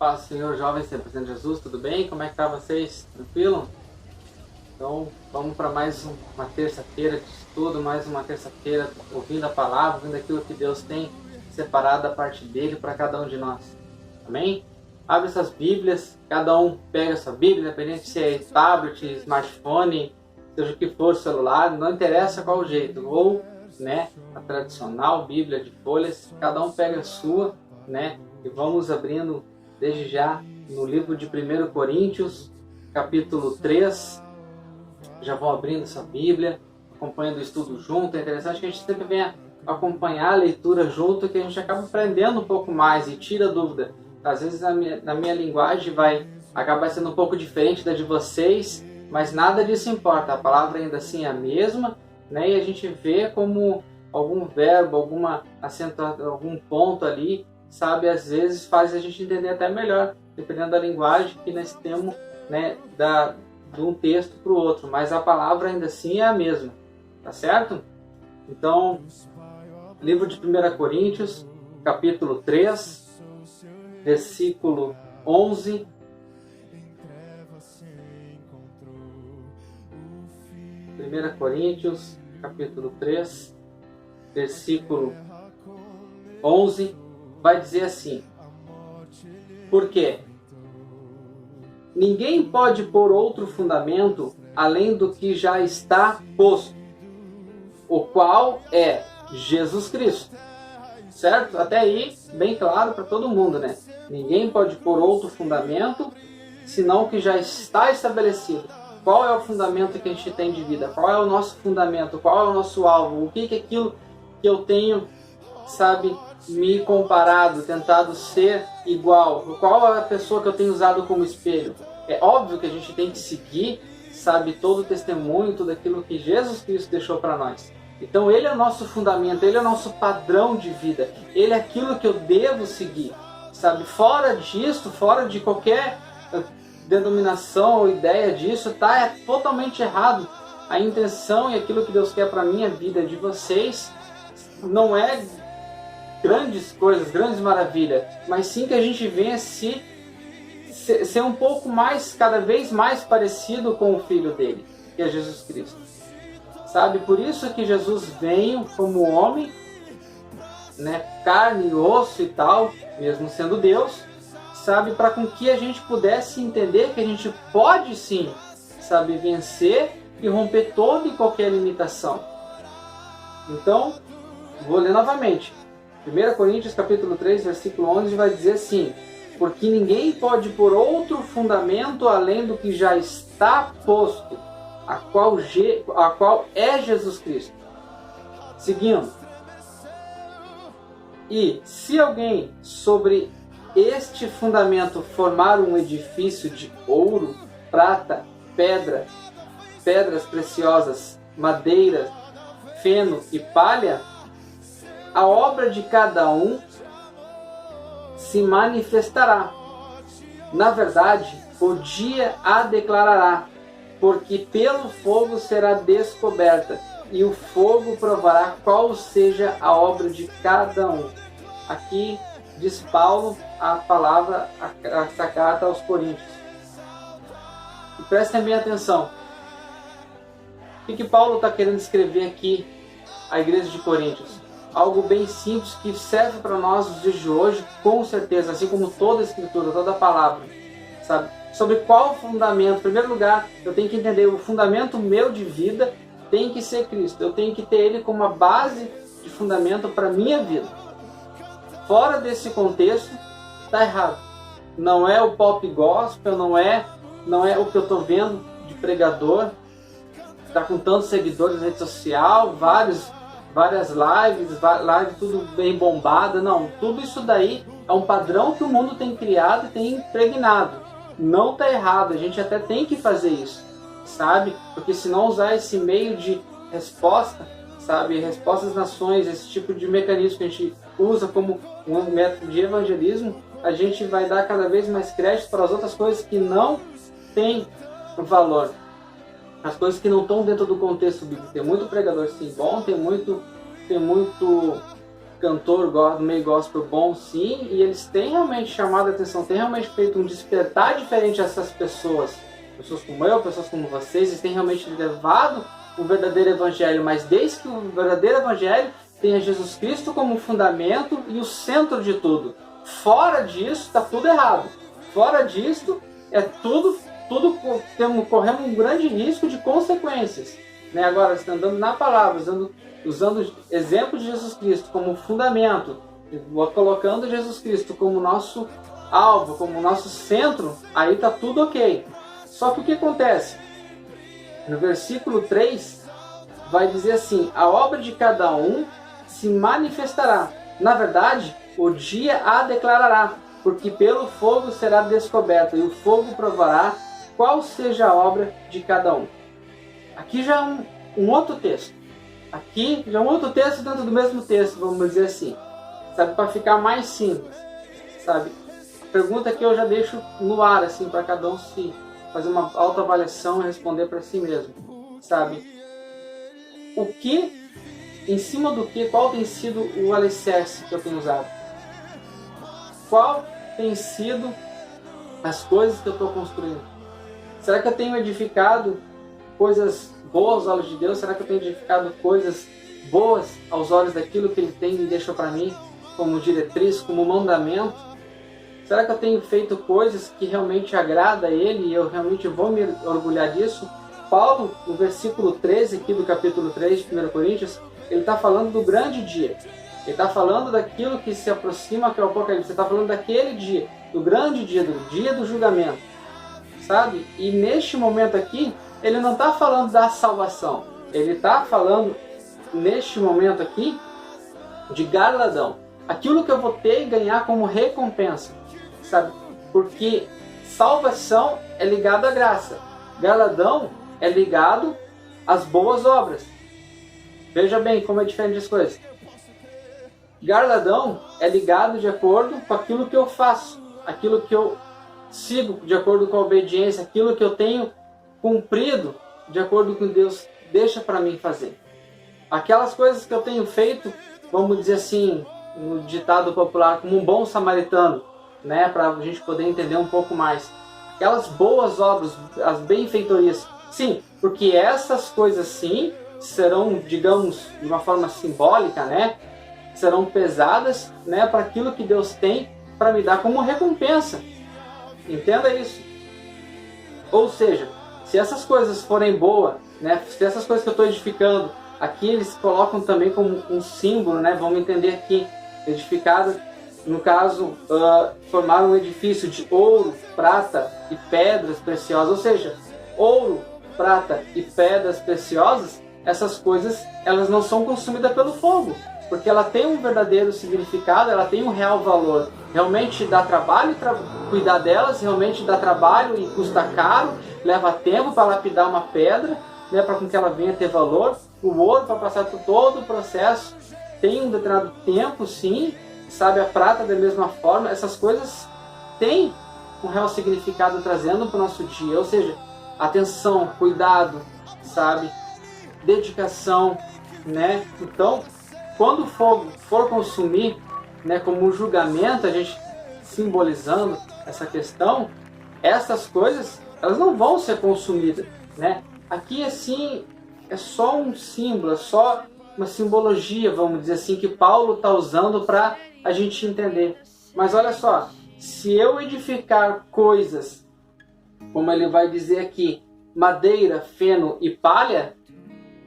Paz do Senhor, jovens, sempre presente Jesus, tudo bem? Como é que tá vocês? Tranquilo? Então, vamos para mais uma terça-feira de estudo, mais uma terça-feira ouvindo a palavra, ouvindo aquilo que Deus tem separado da parte dele para cada um de nós. Amém? Abre essas Bíblias, cada um pega a sua Bíblia, independente se é tablet, smartphone, seja o que for, celular, não interessa qual jeito, ou a tradicional Bíblia de folhas, cada um pega a sua, e vamos abrindo desde já no livro de 1 Coríntios, capítulo 3, já vão abrindo essa Bíblia, acompanhando o estudo junto. É interessante que a gente sempre venha acompanhar a leitura junto, que a gente acaba aprendendo um pouco mais e tira dúvida. Às vezes na minha linguagem vai acabar sendo um pouco diferente da de vocês, mas nada disso importa, a palavra ainda assim é a mesma, e a gente vê como algum verbo, algum ponto ali, às vezes faz a gente entender até melhor, dependendo da linguagem que nós temos, de um texto para o outro, mas a palavra ainda assim é a mesma, tá certo? Então, livro de 1 Coríntios, capítulo 3, versículo 11. Primeira Coríntios, capítulo 3, versículo 11, vai dizer assim: por quê? Ninguém pode pôr outro fundamento além do que já está posto, o qual é Jesus Cristo. Certo? Até aí, bem claro para todo mundo, Ninguém pode pôr outro fundamento, senão o que já está estabelecido. Qual é o fundamento que a gente tem de vida? Qual é o nosso fundamento? Qual é o nosso alvo? O que é aquilo que eu tenho, me comparado, tentado ser igual? Qual é a pessoa que eu tenho usado como espelho? É óbvio que a gente tem que seguir, todo o testemunho, tudo aquilo que Jesus Cristo deixou para nós. Então Ele é o nosso fundamento, Ele é o nosso padrão de vida, Ele é aquilo que eu devo seguir, Fora disso, fora de qualquer denominação ou ideia disso, é totalmente errado. A intenção e aquilo que Deus quer para a minha vida, de vocês, não é grandes coisas, grandes maravilhas, mas sim que a gente venha ser um pouco mais, cada vez mais parecido com o Filho dele, que é Jesus Cristo. Por isso que Jesus veio como homem, carne e osso e tal, mesmo sendo Deus, para com que a gente pudesse entender que a gente pode sim, vencer e romper toda e qualquer limitação. Então, vou ler novamente. 1 Coríntios capítulo 3, versículo 11 vai dizer assim: porque ninguém pode pôr outro fundamento além do que já está posto, a qual é Jesus Cristo. Seguindo. E se alguém sobre este fundamento formar um edifício de ouro, prata, pedras preciosas, madeira, feno e palha, a obra de cada um se manifestará. Na verdade, o dia a declarará, porque pelo fogo será descoberta, e o fogo provará qual seja a obra de cada um. Aqui diz Paulo a palavra, essa carta aos Coríntios. E prestem bem atenção. O que Paulo está querendo escrever aqui à igreja de Coríntios? Algo bem simples que serve para nós nos dias de hoje, com certeza, assim como toda a escritura, toda a palavra. Sobre qual fundamento? Em primeiro lugar, eu tenho que entender o fundamento meu de vida tem que ser Cristo. Eu tenho que ter Ele como uma base de fundamento para a minha vida. Fora desse contexto, está errado. Não é o pop gospel, não é o que eu estou vendo de pregador, está com tantos seguidores na rede social, várias lives, tudo bem bombada. Não, tudo isso daí é um padrão que o mundo tem criado e tem impregnado. Não está errado, a gente até tem que fazer isso, porque se não usar esse meio de resposta, resposta às nações, esse tipo de mecanismo que a gente usa como um método de evangelismo, a gente vai dar cada vez mais crédito para as outras coisas que não têm valor, as coisas que não estão dentro do contexto bíblico. Tem muito pregador sim bom, tem muito cantor do meio gospel bom, sim, e eles têm realmente chamado a atenção, têm realmente feito um despertar diferente a essas pessoas como eu, pessoas como vocês, eles têm realmente levado o verdadeiro evangelho, mas desde que o verdadeiro evangelho tenha Jesus Cristo como fundamento e o centro de tudo. Fora disso, está tudo errado. Fora disso, corremos um grande risco de consequências. Né? Agora, você está andando na palavra, usando o exemplo de Jesus Cristo como fundamento, colocando Jesus Cristo como nosso alvo, como nosso centro, aí está tudo ok. Só que o que acontece? No versículo 3, vai dizer assim: a obra de cada um se manifestará. Na verdade, o dia a declarará, porque pelo fogo será descoberta, e o fogo provará qual seja a obra de cada um. Aqui já é um outro texto. Aqui já é um outro texto dentro do mesmo texto, vamos dizer assim. Sabe, para ficar mais simples. Sabe? Pergunta que eu já deixo no ar, assim, para cada um se fazer uma autoavaliação e responder para si mesmo. Sabe? O que, em cima do que, qual tem sido o alicerce que eu tenho usado? Qual tem sido as coisas que eu estou construindo? Será que eu tenho edificado coisas boas aos olhos de Deus? Será que eu tenho edificado coisas boas aos olhos daquilo que Ele tem e deixou para mim como diretriz, como mandamento? Será que eu tenho feito coisas que realmente agradam a Ele e eu realmente vou me orgulhar disso? Paulo, no versículo 13 aqui do capítulo 3 de 1 Coríntios, ele está falando do grande dia. Ele está falando daquilo que se aproxima, que é o Apocalipse. Ele está falando daquele dia, do grande dia do julgamento. Sabe? E neste momento aqui, ele não está falando da salvação. Ele está falando, neste momento aqui, de galardão. Aquilo que eu vou ter e ganhar como recompensa. Sabe? Porque salvação é ligado à graça. Galardão é ligado às boas obras. Veja bem como é diferente as coisas. Galardão é ligado de acordo com aquilo que eu faço, aquilo que eu sigo de acordo com a obediência, aquilo que eu tenho cumprido de acordo com o que Deus deixa para mim fazer. Aquelas coisas que eu tenho feito, vamos dizer assim, no ditado popular, como um bom samaritano, né, para a gente poder entender um pouco mais. Aquelas boas obras, as benfeitorias, sim, porque essas coisas sim serão, digamos, de uma forma simbólica, né, serão pesadas, né, para aquilo que Deus tem para me dar como recompensa. Entenda isso. Ou seja, se essas coisas forem boas, né, se essas coisas que eu estou edificando, aqui eles colocam também como um símbolo, né, vamos entender aqui, edificado, no caso, formar um edifício de ouro, prata e pedras preciosas. Ou seja, ouro, prata e pedras preciosas, essas coisas elas não são consumidas pelo fogo, porque ela tem um verdadeiro significado, ela tem um real valor. Realmente dá trabalho cuidar delas, realmente dá trabalho e custa caro, leva tempo para lapidar uma pedra, né, para que ela venha ter valor. O ouro, para passar por todo o processo, tem um determinado tempo, sim. Sabe, a prata da mesma forma. Essas coisas têm um real significado trazendo para o nosso dia. Ou seja, atenção, cuidado, sabe, dedicação, né? Então, quando o fogo for consumir, né, como um julgamento, a gente simbolizando essa questão, essas coisas, elas não vão ser consumidas, né? Aqui, assim, é só um símbolo, é só uma simbologia, vamos dizer assim, que Paulo está usando para a gente entender. Mas olha só, se eu edificar coisas, como ele vai dizer aqui, madeira, feno e palha,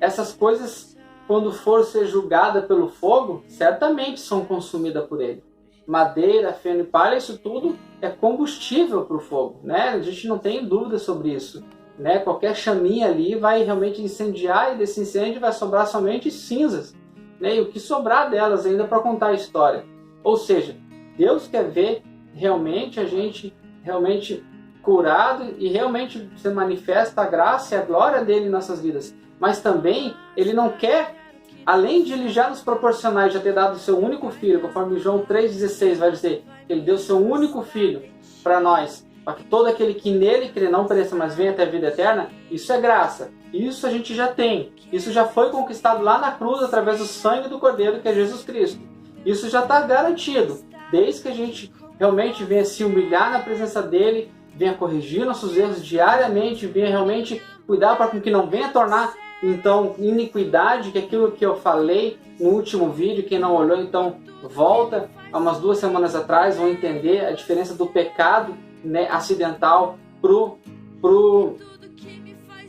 essas coisas, quando for ser julgada pelo fogo, certamente são consumidas por ele. Madeira, feno e palha, isso tudo é combustível para o fogo, né? A gente não tem dúvida sobre isso, né? Qualquer chaminha ali vai realmente incendiar, e desse incêndio vai sobrar somente cinzas, né? E o que sobrar delas ainda para contar a história. Ou seja, Deus quer ver realmente a gente realmente curado e realmente se manifesta a graça e a glória dele em nossas vidas. Mas também ele não quer, além de ele já nos proporcionar, já ter dado o seu único filho, conforme João 3,16 vai dizer, ele deu o seu único filho para nós, para que todo aquele que nele crê não pereça, mas venha até a vida eterna. Isso é graça. Isso a gente já tem. Isso já foi conquistado lá na cruz através do sangue do Cordeiro, que é Jesus Cristo. Isso já está garantido, desde que a gente realmente venha se humilhar na presença dele, venha corrigir nossos erros diariamente, venha realmente cuidar para que não venha tornar então iniquidade, que é aquilo que eu falei no último vídeo. Quem não olhou, então volta há umas 2 semanas atrás, vão entender a diferença do pecado, né, acidental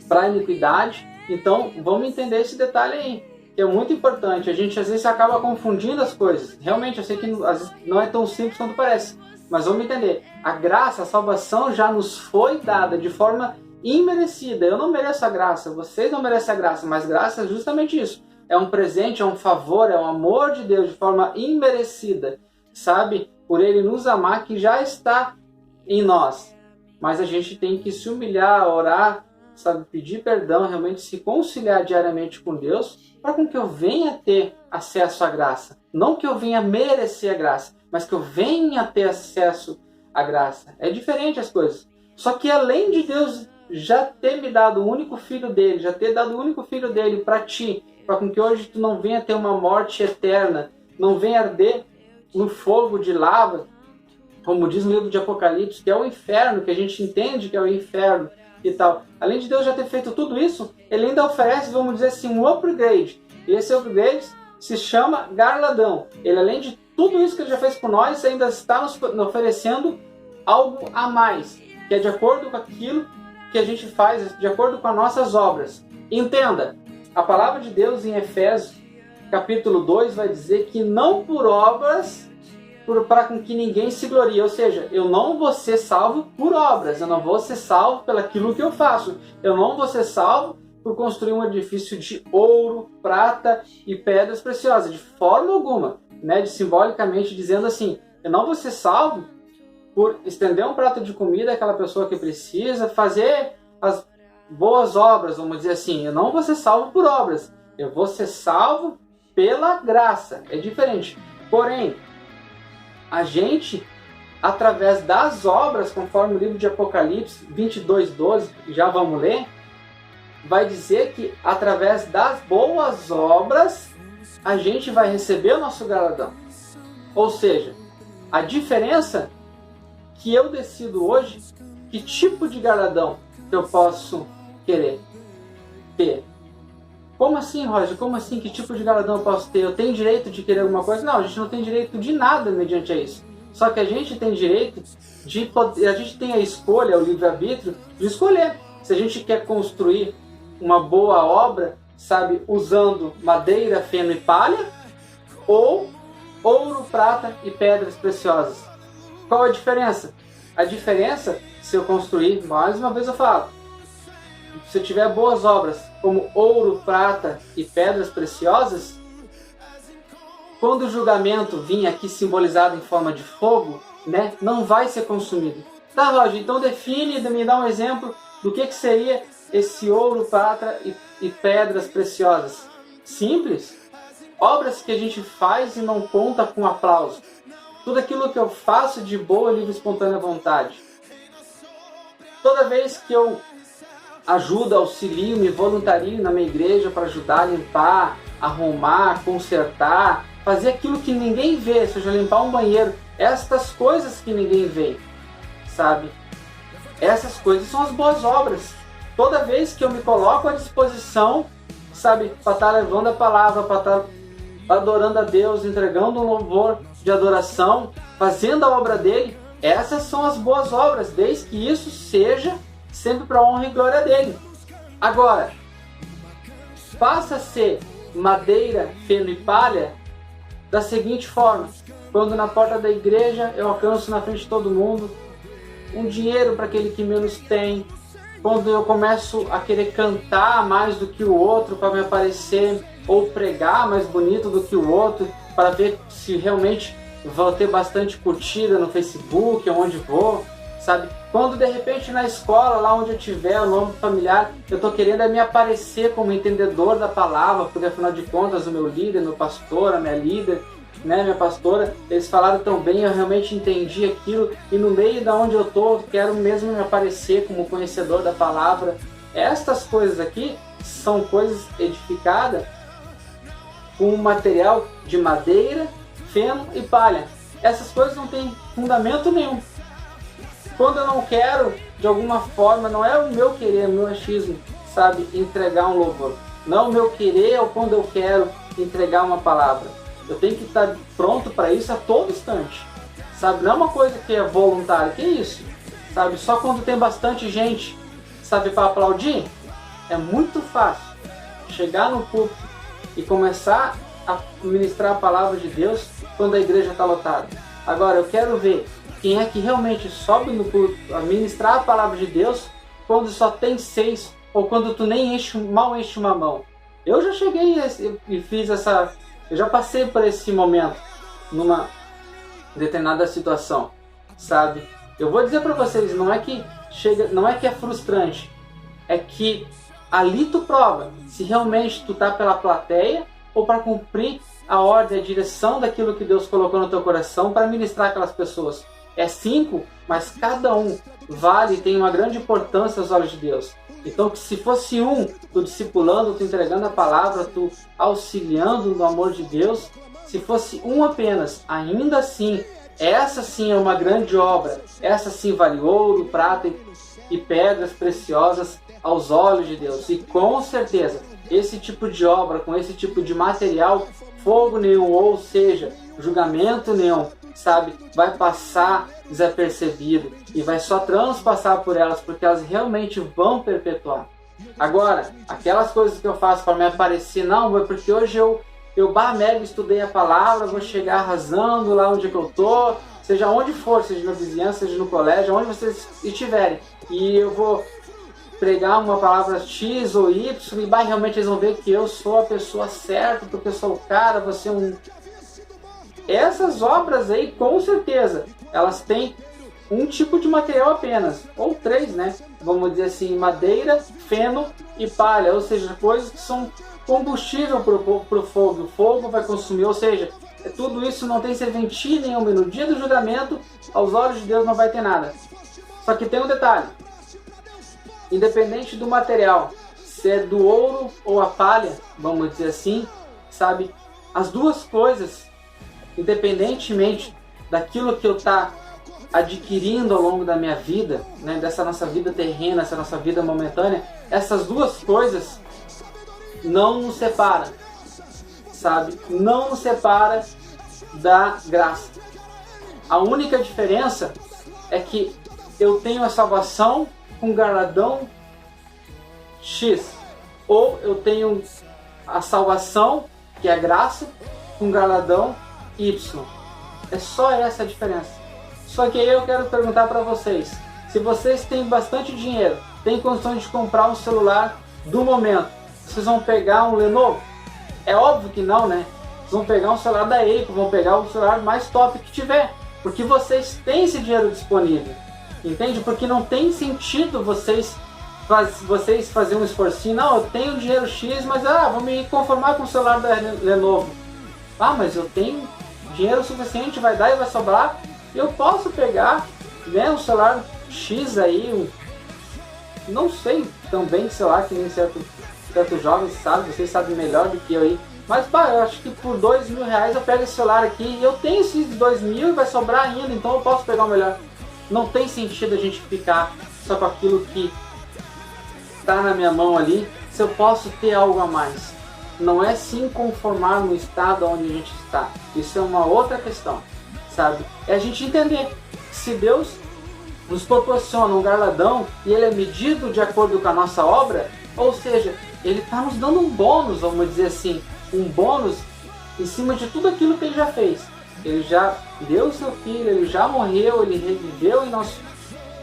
para a iniquidade. Então vamos entender esse detalhe aí, que é muito importante. A gente às vezes acaba confundindo as coisas. Realmente eu sei que às vezes não é tão simples quanto parece, mas vamos entender. A graça, a salvação já nos foi dada de forma imerecida. Eu não mereço a graça, vocês não merecem a graça, mas graça é justamente isso. É um presente, é um favor, é um amor de Deus de forma imerecida, sabe? Por Ele nos amar, que já está em nós. Mas a gente tem que se humilhar, orar, sabe? Pedir perdão, realmente se conciliar diariamente com Deus, para com que eu venha ter acesso à graça. Não que eu venha merecer a graça, mas que eu venha ter acesso à graça. É diferente as coisas. Só que além de Deus já ter me dado o único filho dele, já ter dado o único filho dele para ti, para com que hoje tu não venha ter uma morte eterna, não venha arder no fogo de lava, como diz no livro de Apocalipse, que é o inferno, que a gente entende que é o inferno e tal. Além de Deus já ter feito tudo isso, ele ainda oferece, vamos dizer assim, um upgrade. E esse upgrade se chama Garladão. Ele, além de tudo isso que ele já fez por nós, ainda está nos oferecendo algo a mais, que é de acordo com aquilo que a gente faz, de acordo com as nossas obras. Entenda, a palavra de Deus em Efésios, capítulo 2, vai dizer que não por obras, para com que ninguém se glorie. Ou seja, eu não vou ser salvo por obras, eu não vou ser salvo pelaquilo que eu faço, eu não vou ser salvo por construir um edifício de ouro, prata e pedras preciosas, de forma alguma, né? Simbolicamente dizendo assim, eu não vou ser salvo por estender um prato de comida àquela pessoa que precisa, fazer as boas obras, vamos dizer assim. Eu não vou ser salvo por obras, eu vou ser salvo pela graça. É diferente. Porém, a gente, através das obras, conforme o livro de Apocalipse 22:12, já vamos ler, vai dizer que através das boas obras a gente vai receber o nosso galardão. Ou seja, a diferença que eu decido hoje, que tipo de galardão eu posso querer ter. Como assim, Roger? Como assim? Que tipo de galardão eu posso ter? Eu tenho direito de querer alguma coisa? Não, a gente não tem direito de nada mediante a isso. Só que a gente tem direito de poder, a gente tem a escolha, o livre-arbítrio, de escolher. Se a gente quer construir uma boa obra, sabe, usando madeira, feno e palha, ou ouro, prata e pedras preciosas. Qual a diferença? A diferença, se eu construir, mais uma vez eu falo, se eu tiver boas obras como ouro, prata e pedras preciosas, quando o julgamento vir aqui simbolizado em forma de fogo, né, não vai ser consumido. Tá, Roger, então define, me dá um exemplo do que seria esse ouro, prata e pedras preciosas. Simples. Obras que a gente faz e não conta com aplauso. Tudo aquilo que eu faço de boa, livre e espontânea vontade. Toda vez que eu ajudo, auxilio, me voluntario na minha igreja para ajudar a limpar, arrumar, consertar, fazer aquilo que ninguém vê, seja limpar um banheiro, estas coisas que ninguém vê, sabe? Essas coisas são as boas obras. Toda vez que eu me coloco à disposição, sabe, para estar levando a palavra, para estar adorando a Deus, entregando um louvor de adoração, fazendo a obra dele, essas são as boas obras, desde que isso seja sempre para a honra e glória dele. Agora, passa a ser madeira, feno e palha da seguinte forma: quando na porta da igreja eu alcanço na frente de todo mundo um dinheiro para aquele que menos tem, quando eu começo a querer cantar mais do que o outro para me aparecer, ou pregar mais bonito do que o outro para ver se realmente vou ter bastante curtida no Facebook, onde vou, sabe? Quando de repente na escola, lá onde eu estiver, o nome familiar, eu estou querendo me aparecer como entendedor da palavra, porque afinal de contas o meu líder, meu pastor, a minha líder, né, minha pastora, eles falaram tão bem, eu realmente entendi aquilo, e no meio da onde eu estou, quero mesmo me aparecer como conhecedor da palavra. Estas coisas aqui são coisas edificadas com um material de madeira, feno e palha. Essas coisas não têm fundamento nenhum. Quando eu não quero, de alguma forma, não é o meu querer, o meu achismo, sabe, entregar um louvor. Não o meu querer ou quando eu quero entregar uma palavra. Eu tenho que estar pronto para isso a todo instante. Sabe, não é uma coisa que é voluntária, que é isso? Sabe, só quando tem bastante gente, sabe, para aplaudir, é muito fácil chegar no púlpito e começar a ministrar a palavra de Deus quando a igreja está lotada. Agora, eu quero ver quem é que realmente sobe no púlpito a ministrar a palavra de Deus quando só tem 6 ou quando tu nem mal enche uma mão. Eu já cheguei e fiz essa... Eu já passei por esse momento numa determinada situação, sabe? Eu vou dizer para vocês, não é que é frustrante, é que ali tu prova se realmente tu tá pela plateia ou para cumprir a ordem, a direção daquilo que Deus colocou no teu coração para ministrar aquelas pessoas. É 5, mas cada um vale e tem uma grande importância aos olhos de Deus. Então, que se fosse um, tu discipulando, tu entregando a palavra, tu auxiliando no amor de Deus, se fosse um apenas, ainda assim, essa sim é uma grande obra. Essa sim vale ouro, prata e pedras preciosas aos olhos de Deus. E com certeza, esse tipo de obra, com esse tipo de material, fogo nenhum, ou seja, julgamento nenhum, sabe, vai passar desapercebido e vai só transpassar por elas, porque elas realmente vão perpetuar. Agora, aquelas coisas que eu faço para me aparecer, não, é porque hoje eu mega estudei a palavra, vou chegar arrasando lá onde que eu tô, seja onde for, seja na vizinhança, seja no colégio, onde vocês estiverem, e eu vou pregar uma palavra X ou Y, e realmente eles vão ver que eu sou a pessoa certa, porque eu sou o cara, você é um... Essas obras aí, com certeza, elas têm um tipo de material apenas, ou 3, né? Vamos dizer assim, madeira, feno e palha, ou seja, coisas que são combustível para o fogo. O fogo vai consumir, ou seja, tudo isso não tem serventia nenhuma. No dia do julgamento, aos olhos de Deus não vai ter nada. Só que tem um detalhe. Independente do material, se é do ouro ou a palha, vamos dizer assim, sabe? As duas coisas, independentemente daquilo que eu tá adquirindo ao longo da minha vida, né, dessa nossa vida terrena, essa nossa vida momentânea, essas duas coisas não nos separa, sabe? Não nos separa da graça. A única diferença é que eu tenho a salvação com galardão X, ou eu tenho a salvação, que é a graça, com galardão Y. É só essa a diferença. Só que aí eu quero perguntar para vocês, se vocês têm bastante dinheiro, têm condições de comprar um celular do momento, vocês vão pegar um Lenovo? É óbvio que não, né? Vocês vão pegar um celular da Apple, vão pegar o celular mais top que tiver, porque vocês têm esse dinheiro disponível, entende? Porque não tem sentido vocês fazerem um esforcinho, não, eu tenho dinheiro X, mas vou me conformar com o celular da Lenovo. Mas eu tenho dinheiro suficiente, vai dar e vai sobrar, eu posso pegar, né, um celular X aí, não sei também, sei lá, que nem certos jovens sabem, vocês sabem melhor do que eu aí, mas eu acho que por R$2.000 eu pego esse celular aqui e eu tenho esses 2.000 e vai sobrar ainda, então eu posso pegar o melhor. Não tem sentido a gente ficar só com aquilo que está na minha mão ali, se eu posso ter algo a mais. Não é se conformar no estado onde a gente está, isso é uma outra questão, sabe? É a gente entender que se Deus nos proporciona um galardão e ele é medido de acordo com a nossa obra, ou seja, ele está nos dando um bônus, vamos dizer assim, um bônus em cima de tudo aquilo que ele já fez. Ele já deu o seu filho, ele já morreu, ele reviveu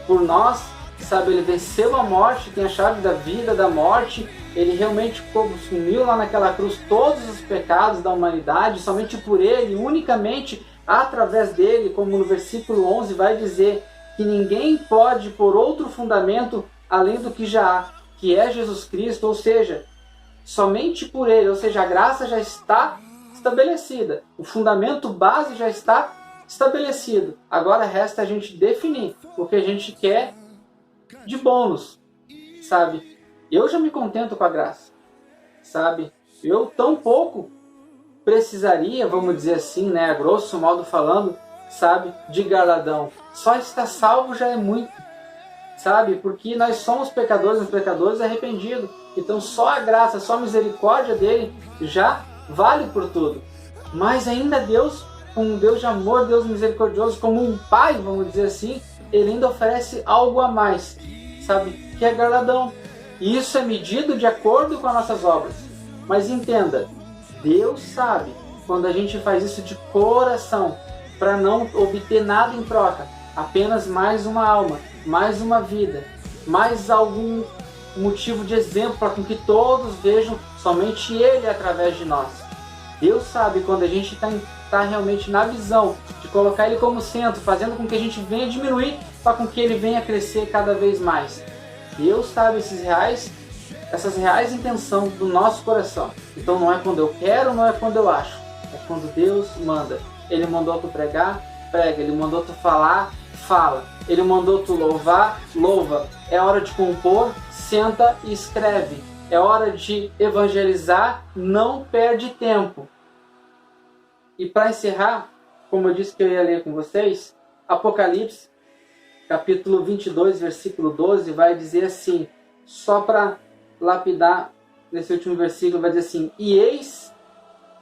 por nós, sabe? Ele venceu a morte, tem a chave da vida, da morte, ele realmente consumiu lá naquela cruz todos os pecados da humanidade, somente por ele, unicamente através dele, como no versículo 11 vai dizer, que ninguém pode pôr outro fundamento além do que já há, que é Jesus Cristo, ou seja, somente por ele, ou seja, a graça já está estabelecida, o fundamento base já está estabelecido. Agora resta a gente definir o que a gente quer de bônus, sabe? Eu já me contento com a graça, sabe? Eu tão pouco precisaria, vamos dizer assim, né, a grosso modo falando, sabe, de galardão. Só estar salvo já é muito, sabe, porque nós somos pecadores arrependidos. Então só a graça, só a misericórdia dele já vale por tudo. Mas ainda Deus, como um Deus de amor, Deus misericordioso, como um pai, vamos dizer assim, ele ainda oferece algo a mais, sabe, que é galardão. E isso é medido de acordo com as nossas obras. Mas entenda, Deus sabe quando a gente faz isso de coração, para não obter nada em troca, apenas mais uma alma, mais uma vida, mais algum motivo de exemplo para que todos vejam somente Ele através de nós. Deus sabe quando a gente está realmente na visão de colocar Ele como centro, fazendo com que a gente venha diminuir para com que Ele venha crescer cada vez mais. Deus sabe essas reais intenções do nosso coração. Então não é quando eu quero, não é quando eu acho, é quando Deus manda. Ele mandou tu pregar, prega. Ele mandou tu falar, fala. Ele mandou tu louvar, louva. É hora de compor, senta e escreve. É hora de evangelizar, não perde tempo. E para encerrar, como eu disse que eu ia ler com vocês, Apocalipse, capítulo 22, versículo 12, vai dizer assim, só para lapidar nesse último versículo, vai dizer assim, e eis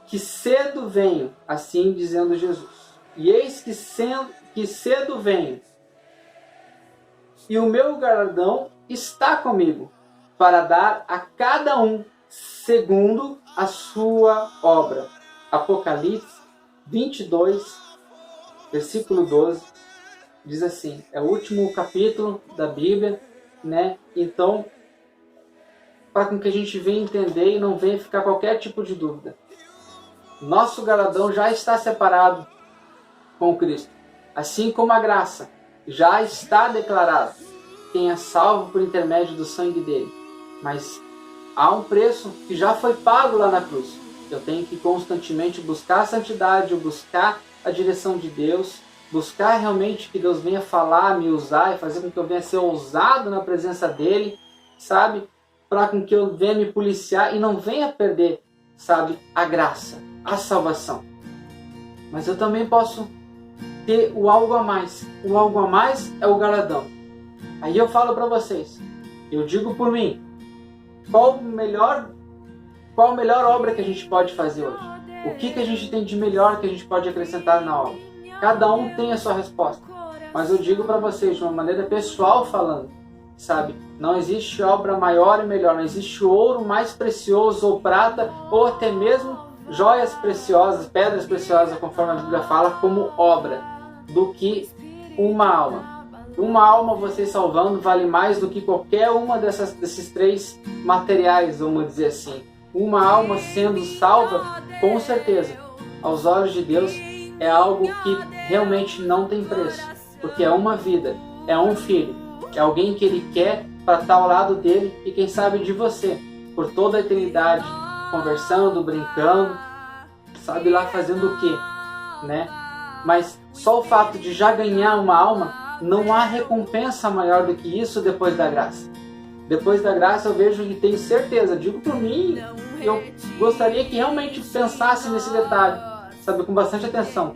que cedo venho, assim dizendo Jesus, e eis que cedo venho, e o meu galardão está comigo, para dar a cada um segundo a sua obra. Apocalipse 22, versículo 12, diz assim, é o último capítulo da Bíblia, né? Então, para que a gente venha entender e não venha ficar qualquer tipo de dúvida. Nosso galardão já está separado com Cristo, assim como a graça já está declarada. Quem é salvo por intermédio do sangue dele. Mas há um preço que já foi pago lá na cruz. Eu tenho que constantemente buscar a santidade, buscar a direção de Deus, buscar realmente que Deus venha falar, me usar e fazer com que eu venha ser ousado na presença dele, sabe? Para com que eu venha me policiar e não venha perder, sabe, a graça, a salvação. Mas eu também posso ter o algo a mais. O algo a mais é o galardão. Aí eu falo para vocês, eu digo por mim, qual a melhor obra que a gente pode fazer hoje? O que a gente tem de melhor que a gente pode acrescentar na obra? Cada um tem a sua resposta. Mas eu digo para vocês, de uma maneira pessoal falando, sabe? Não existe obra maior e melhor, não existe ouro mais precioso ou prata, ou até mesmo joias preciosas, pedras preciosas, conforme a Bíblia fala, como obra, do que uma alma. Uma alma você salvando vale mais do que qualquer uma desses três materiais, vamos dizer assim. Uma alma sendo salva, com certeza, aos olhos de Deus, é algo que realmente não tem preço. Porque é uma vida, é um filho, é alguém que ele quer para estar ao lado dele e quem sabe de você, por toda a eternidade, conversando, brincando, sabe lá fazendo o quê, né? Mas só o fato de já ganhar uma alma, não há recompensa maior do que isso depois da graça. Depois da graça eu vejo e tenho certeza, digo por mim, eu gostaria que realmente pensasse nesse detalhe, sabe, com bastante atenção.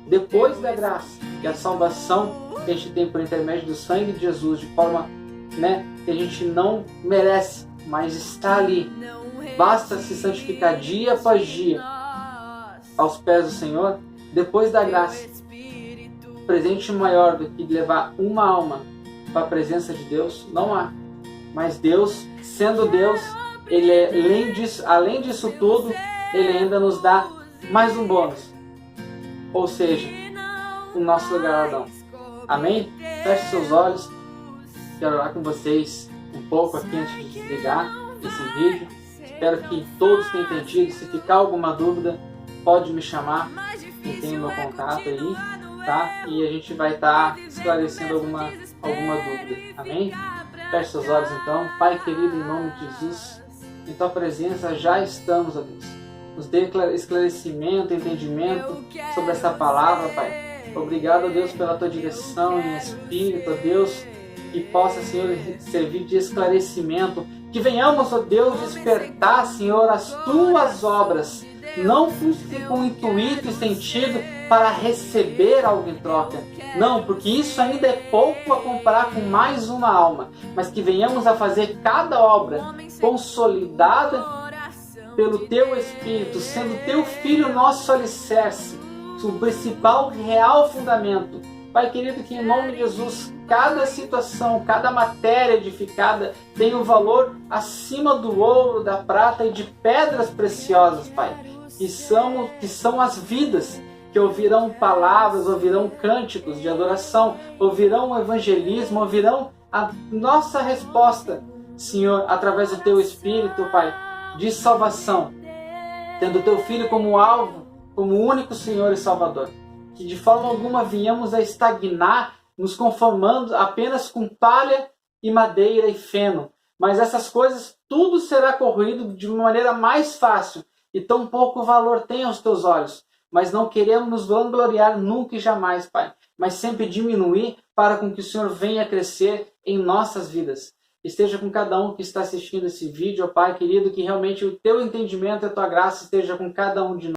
Depois da graça e a salvação que a gente tem por intermédio do sangue de Jesus, de forma, né, que a gente não merece, mas está ali. Basta se santificar dia após dia aos pés do Senhor. Depois da graça, presente maior do que levar uma alma para a presença de Deus, não há. Mas Deus, sendo Deus, Ele é, além disso tudo, Ele ainda nos dá mais um bônus. Ou seja, o nosso galardão. Amém? Feche seus olhos. Quero orar com vocês um pouco aqui antes de desligar esse vídeo. Espero que todos tenham entendido. Se ficar alguma dúvida, pode me chamar. Tem o meu contato aí, tá? E a gente vai estar esclarecendo alguma dúvida. Amém? Feche seus olhos então. Pai querido, em nome de Jesus, em Tua presença já estamos, ó Deus. Nos dê esclarecimento, entendimento sobre essa palavra, Pai. Obrigado, ó Deus, pela Tua direção em Espírito, ó Deus, que possa, Senhor, servir de esclarecimento. Que venhamos, ó Deus, despertar, Senhor, as Tuas obras não com o intuito e sentido para receber algo em troca. Não, porque isso ainda é pouco a comparar com mais uma alma, mas que venhamos a fazer cada obra consolidada pelo Teu Espírito, sendo Teu Filho nosso alicerce, o principal real fundamento. Pai querido, que em nome de Jesus, cada situação, cada matéria edificada tem um valor acima do ouro, da prata e de pedras preciosas, Pai, que são as vidas, que ouvirão palavras, ouvirão cânticos de adoração, ouvirão o evangelismo, ouvirão a nossa resposta, Senhor, através do Teu Espírito, Pai, de salvação, tendo o Teu Filho como alvo, como único Senhor e Salvador. Que de forma alguma venhamos a estagnar, nos conformando apenas com palha e madeira e feno. Mas essas coisas, tudo será corroído de uma maneira mais fácil, e tão pouco valor tem aos Teus olhos. Mas não queremos nos vangloriar nunca e jamais, Pai, mas sempre diminuir para com que o Senhor venha crescer em nossas vidas. Esteja com cada um que está assistindo esse vídeo, ó Pai querido, que realmente o Teu entendimento e a Tua graça esteja com cada um de nós.